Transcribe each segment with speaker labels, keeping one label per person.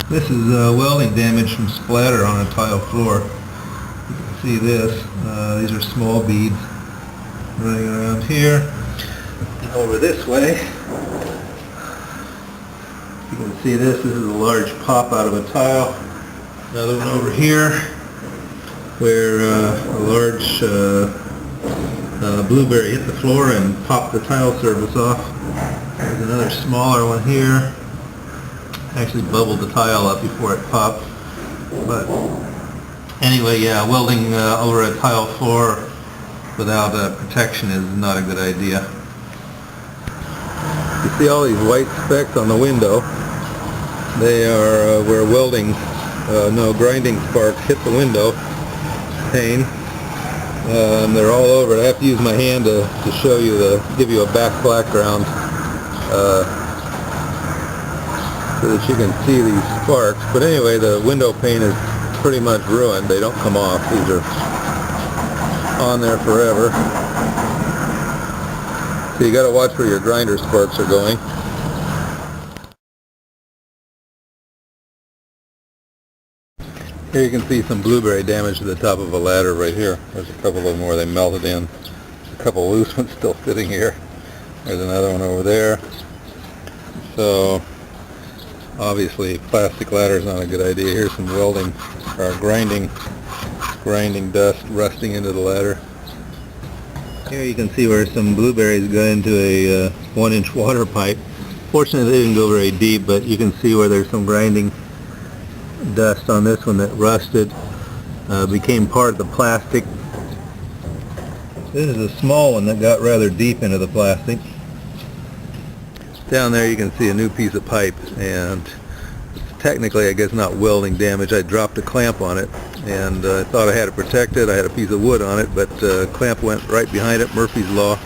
Speaker 1: This is welding damage from splatter on a tile floor. You can see this. These are small beads running around here. And over this way, you can see this. This is a large pop out of a tile. Another one over here where a large blueberry hit the floor and popped the tile surface off. There's another smaller one here. Actually bubbled the tile up before it popped. But anyway, yeah, welding over a tile floor without protection is not a good idea. You see all these white specks on the window. They are where grinding sparks hit the window pane. They're all over it. I have to use my hand to show you, give you a background so that you can see these sparks. But anyway, the window pane is pretty much ruined. They don't come off. These are on there forever. So you got to watch where your grinder sparks are going. Here you can see some blueberry damage to the top of a ladder right here. There's a couple of them where they melted in. There's a couple loose ones still sitting here. There's another one over there. So obviously plastic ladder is not a good idea. Here's some welding or grinding dust rusting into the ladder. Here you can see where some blueberries got into a 1-inch water pipe. Fortunately they didn't go very deep, but you can see where there's some grinding dust on this one that rusted, became part of the plastic. This is a small one that got rather deep into the plastic. Down there you can see a new piece of pipe, and it's technically I guess not welding damage. I dropped a clamp on it and I thought I had it protected. I had a piece of wood on it, but clamp went right behind it, Murphy's Law,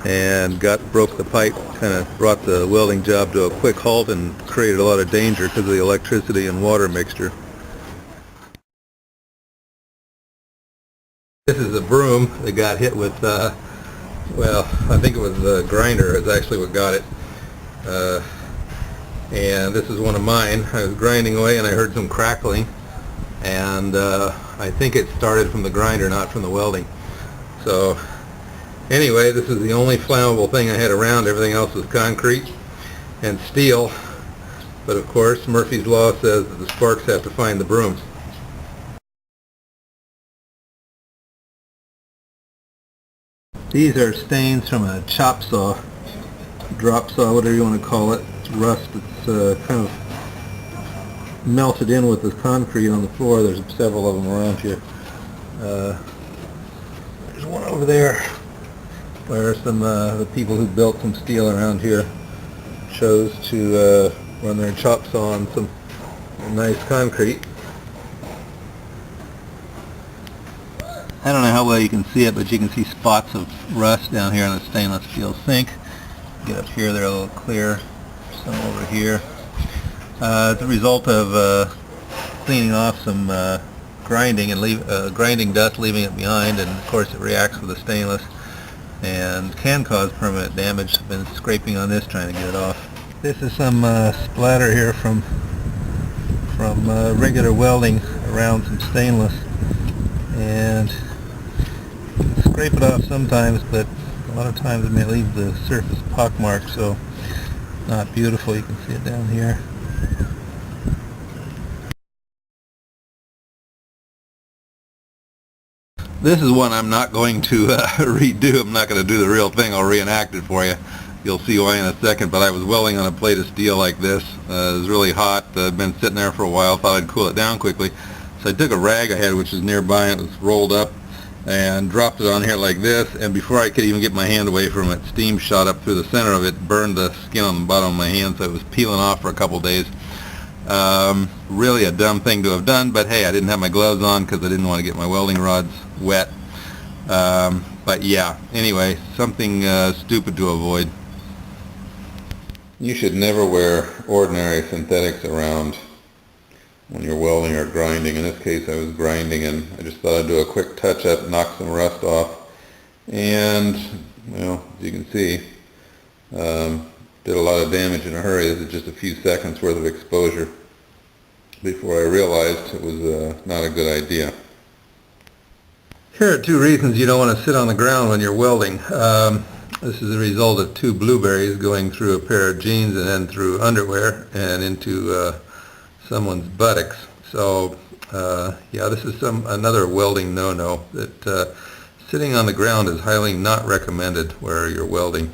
Speaker 1: and broke the pipe, kind of brought the welding job to a quick halt and created a lot of danger because of the electricity and water mixture. This is a broom that got hit with, well, I think it was the grinder is actually what got it. And this is one of mine. I was grinding away and I heard some crackling, and I think it started from the grinder, not from the welding. So anyway, this is the only flammable thing I had around. Everything else was concrete and steel. But of course, Murphy's Law says that the sparks have to find the broom. These are stains from a chop saw, drop saw, whatever you want to call it. It's rust. It's kind of melted in with the concrete on the floor. There's several of them around here. There's one over there where some the people who built some steel around here chose to run their chop saw on some nice concrete. I don't know how well you can see it, but you can see spots of rust down here on the stainless steel sink. Get up here, they're a little clear. Some over here. It's a result of cleaning off some grinding and grinding dust, leaving it behind, and of course it reacts with the stainless and can cause permanent damage. I've been scraping on this trying to get it off. This is some splatter here from regular welding around some stainless, and scrape it off sometimes, but a lot of times it may leave the surface pockmarked, so not beautiful. You can see it down here. This is one I'm not going to redo. I'm not going to do the real thing. I'll reenact it for you. You'll see why in a second, but I was welding on a plate of steel like this. It was really hot. I'd been sitting there for a while. Thought I'd cool it down quickly. So I took a rag I had, which was nearby, and it was rolled up, and dropped it on here like this, and before I could even get my hand away from it, steam shot up through the center of it, burned the skin on the bottom of my hand, so it was peeling off for a couple days. Really a dumb thing to have done, but hey, I didn't have my gloves on because I didn't want to get my welding rods wet. But yeah, anyway, something stupid to avoid. You should never wear ordinary synthetics around when you're welding or grinding. In this case I was grinding, and I just thought I'd do a quick touch-up, knock some rust off, and well, as you can see, did a lot of damage in a hurry. This is just a few seconds worth of exposure. before I realized it was not a good idea. Here are 2 reasons you don't want to sit on the ground when you're welding. This is a result of 2 blueberries going through a pair of jeans and then through underwear and into someone's buttocks. So yeah, this is another welding no-no, that sitting on the ground is highly not recommended where you're welding.